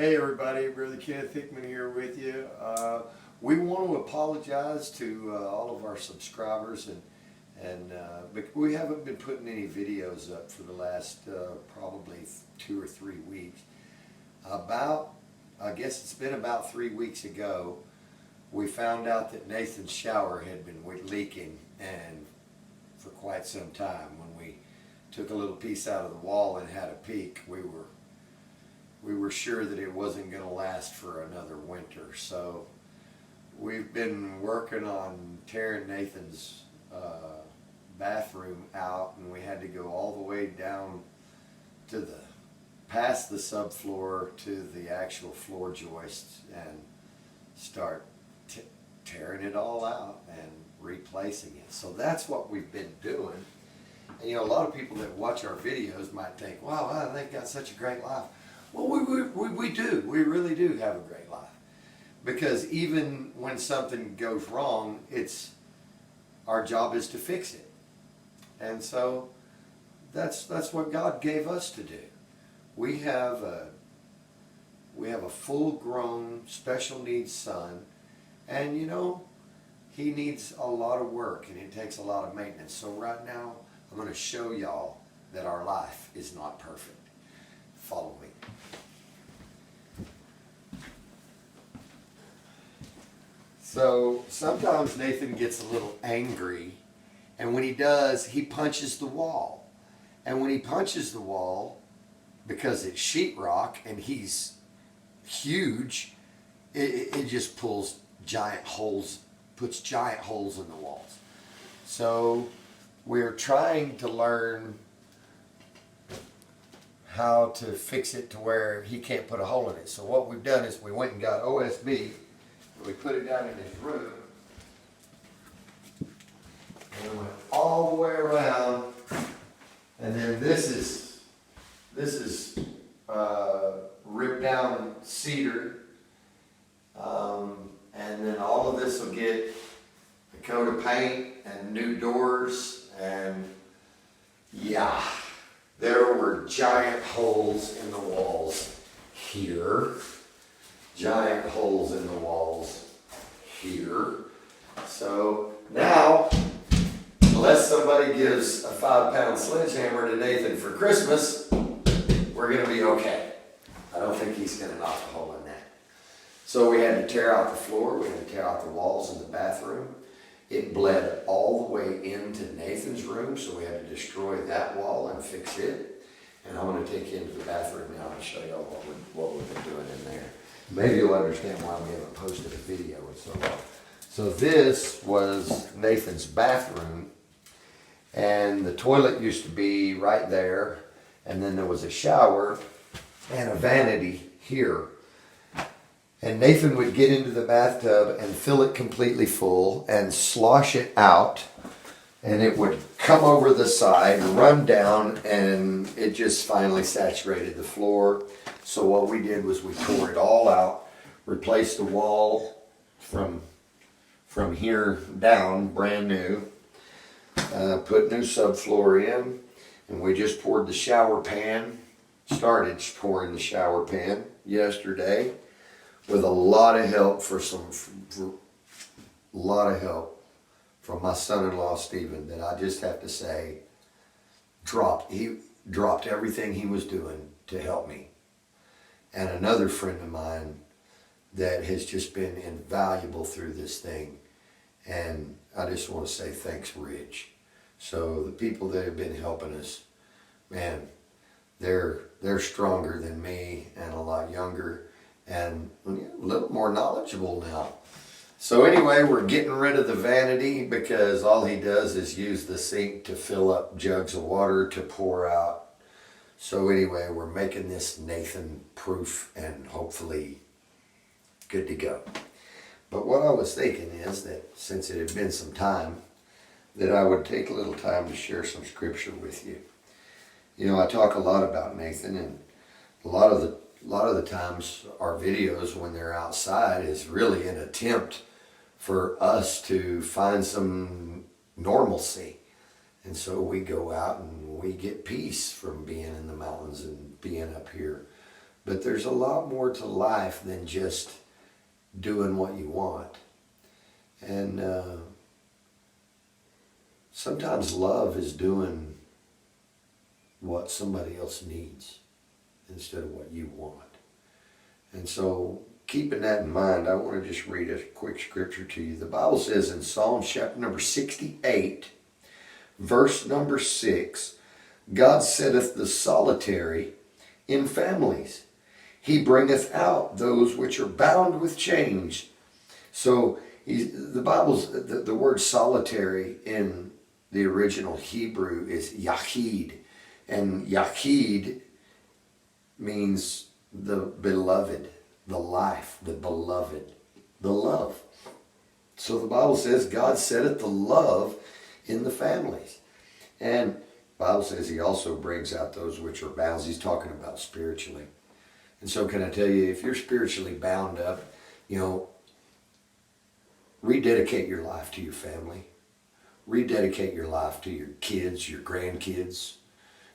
Hey everybody, Brother Kenneth Hickman here with you. We want to apologize to all of our subscribers and we haven't been putting any videos up for the last probably 2 or 3 weeks. I guess it's been about 3 weeks ago, we found out that Nathan's shower had been leaking, and for quite some time. When we took a little piece out of the wall and had a peek, we were sure that it wasn't going to last for another winter. So we've been working on tearing Nathan's bathroom out, and we had to go all the way down to past the subfloor to the actual floor joists and start tearing it all out and replacing it. So that's what we've been doing. And a lot of people that watch our videos might think, wow, they've got such a great life. Well, we do. We really do have a great life. Because even when something goes wrong, our job is to fix it. And so that's what God gave us to do. We have a full-grown special needs son, and he needs a lot of work and it takes a lot of maintenance. So right now I'm going to show y'all that our life is not perfect. Follow me. So sometimes Nathan gets a little angry, and when he does, he punches the wall. And when he punches the wall, because it's sheetrock and he's huge, it just puts giant holes in the walls. So we're trying to learn how to fix it to where he can't put a hole in it. So what we've done is we went and got OSB, and we put it down in his room, and we went all the way around, and then this is ripped down cedar, and then all of this will get a coat of paint and new doors, and yeah, there were giant holes in the walls here, giant holes in the walls here. So now, unless somebody gives a 5-pound sledgehammer to Nathan for Christmas, we're going to be okay. I don't think he's going to knock a hole in that. So we had to tear out the floor, we had to tear out the walls in the bathroom. It bled all the way into Nathan's room, so we had to destroy that wall and fix it. And I want to take you into the bathroom now and show you what we've been doing in there. Maybe you'll understand why we haven't posted a video in so long. So this was Nathan's bathroom, and the toilet used to be right there, and then there was a shower and a vanity here. And Nathan would get into the bathtub and fill it completely full and slosh it out, and it would come over the side, run down, and it just finally saturated the floor. So what we did was we tore it all out, replaced the wall from here down, brand new, put new subfloor in, and we just poured the shower pan, started pouring the shower pan yesterday, with a lot of help from my son-in-law Stephen, that I just have to say he dropped everything he was doing to help me. And another friend of mine that has just been invaluable through this thing, and I just want to say thanks, Rich. So the people that have been helping us, man, they're stronger than me and a lot younger and a little more knowledgeable now. So anyway, we're getting rid of the vanity because all he does is use the sink to fill up jugs of water to pour out. So anyway, we're making this Nathan proof and hopefully good to go. But what I was thinking is that since it had been some time, that I would take a little time to share some scripture with you. I talk a lot about Nathan, and a lot of the times our videos when they're outside is really an attempt for us to find some normalcy. And so we go out and we get peace from being in the mountains and being up here. But there's a lot more to life than just doing what you want. And sometimes love is doing what somebody else needs instead of what you want. And so, keeping that in mind, I want to just read a quick scripture to you. The Bible says in Psalm chapter number 68, verse number 6, God setteth the solitary in families. He bringeth out those which are bound with chains. So the word solitary in the original Hebrew is Yahid. And Yahid means the beloved, the life, the beloved, the love. So the Bible says God setteth the love in the families. And the Bible says he also brings out those which are bound. He's talking about spiritually. And so can I tell you, if you're spiritually bound up, rededicate your life to your family. Rededicate your life to your kids, your grandkids.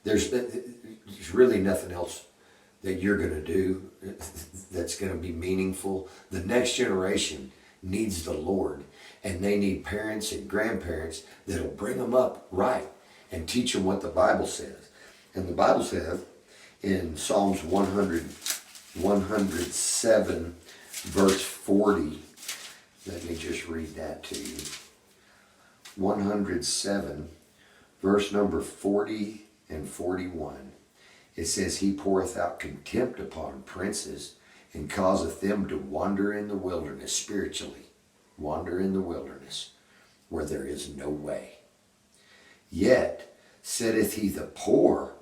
There's really nothing else that you're going to do that's going to be meaningful. The next generation needs the Lord, and they need parents and grandparents that'll bring them up right and teach them what the Bible says. And the Bible says in Psalms 107, verse 40, let me just read that to you. 107, verse number 40 and 41. It says, he poureth out contempt upon princes and causeth them to wander in the wilderness, spiritually, wander in the wilderness where there is no way. Yet setteth he the poor,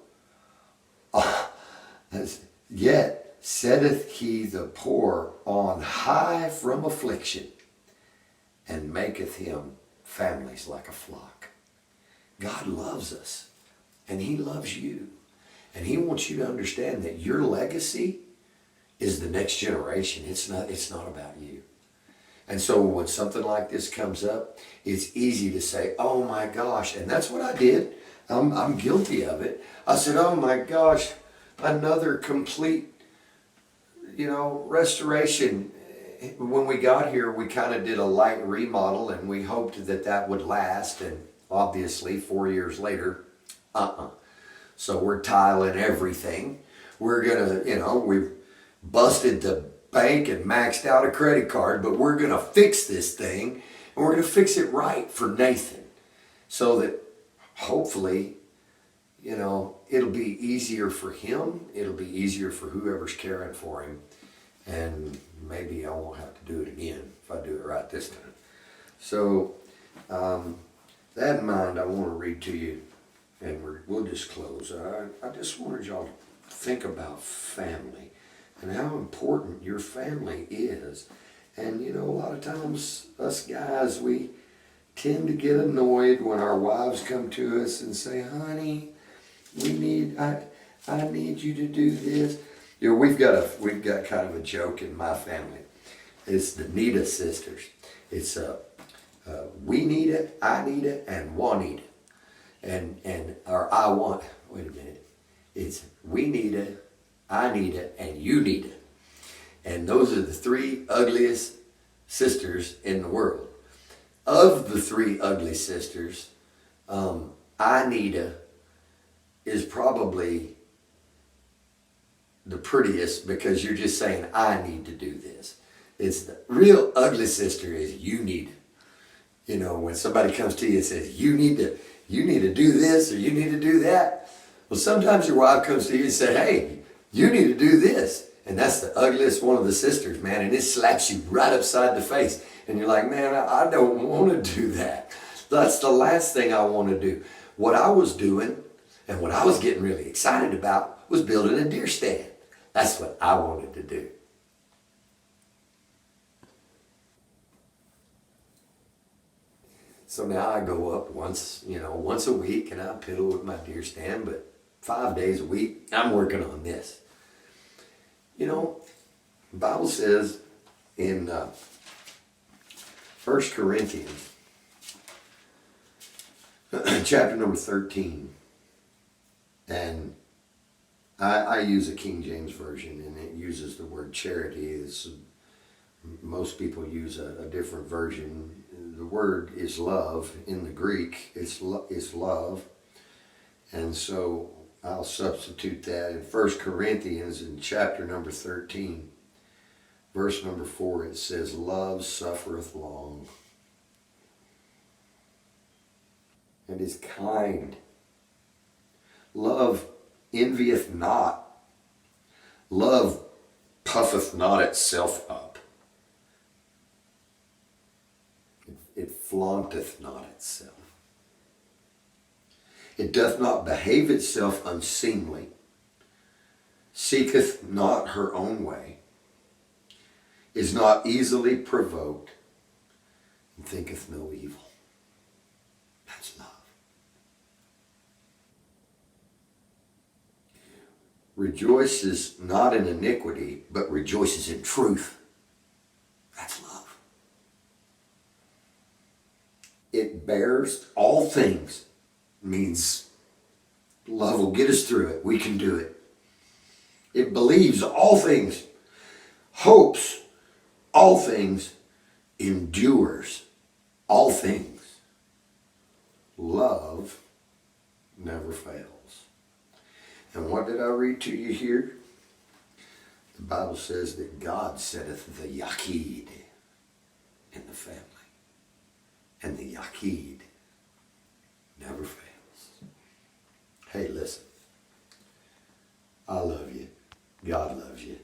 yet setteth he the poor on high from affliction, and maketh him families like a flock. God loves us, and he loves you. And he wants you to understand that your legacy is the next generation. It's not about you. And so when something like this comes up, it's easy to say, oh my gosh, and that's what I did. I'm guilty of it. I said, oh my gosh, another complete, restoration. When we got here, we kind of did a light remodel, and we hoped that would last. And obviously, 4 years later, So we're tiling everything. We're gonna, we've busted the bank and maxed out a credit card, but we're gonna fix this thing, and we're gonna fix it right for Nathan, so that hopefully, it'll be easier for him. It'll be easier for whoever's caring for him. And maybe I won't have to do it again if I do it right this time. So, that in mind, I want to read to you, and we'll just close. I just wanted y'all to think about family and how important your family is. And, a lot of times, us guys, we tend to get annoyed when our wives come to us and say, honey, I need you to do this. We've got kind of a joke in my family. It's the Nita sisters. It's we need it, I need it, and Juanita. Or I want, wait a minute. It's we need it, I need it, and you need it. And those are the three ugliest sisters in the world. Of the three ugly sisters, Anita is probably the prettiest, because you're just saying, I need to do this. It's the real ugly sister is you need it. When somebody comes to you and says, you need to do this or you need to do that. Well, sometimes your wife comes to you and says, hey, you need to do this. And that's the ugliest one of the sisters, man. And it slaps you right upside the face. And you're like, man, I don't want to do that. That's the last thing I want to do. What I was doing and what I was getting really excited about was building a deer stand. That's what I wanted to do. So now I go up once a week, and I piddle with my deer stand, but 5 days a week, I'm working on this. The Bible says in 1 Corinthians, chapter number 13, and I use a King James version, and it uses the word charity. Most people use a different version. The word is love in the Greek. It's love, and so I'll substitute that in 1 Corinthians in chapter number 13, verse number 4. It says, "Love suffereth long, and is kind. Love envieth not. Love puffeth not itself up. It flaunteth not itself. It doth not behave itself unseemly, seeketh not her own way, is not easily provoked, and thinketh no evil." That's love. Rejoices not in iniquity, but rejoices in truth. That's love. It bears all things. Means love will get us through it. We can do it. It believes all things, hopes all things, endures all things. Love never fails. And what did I read to you here? The Bible says that God setteth the Yaqid in the family. And the Yaqid never fails. Hey, listen. I love you. God loves you.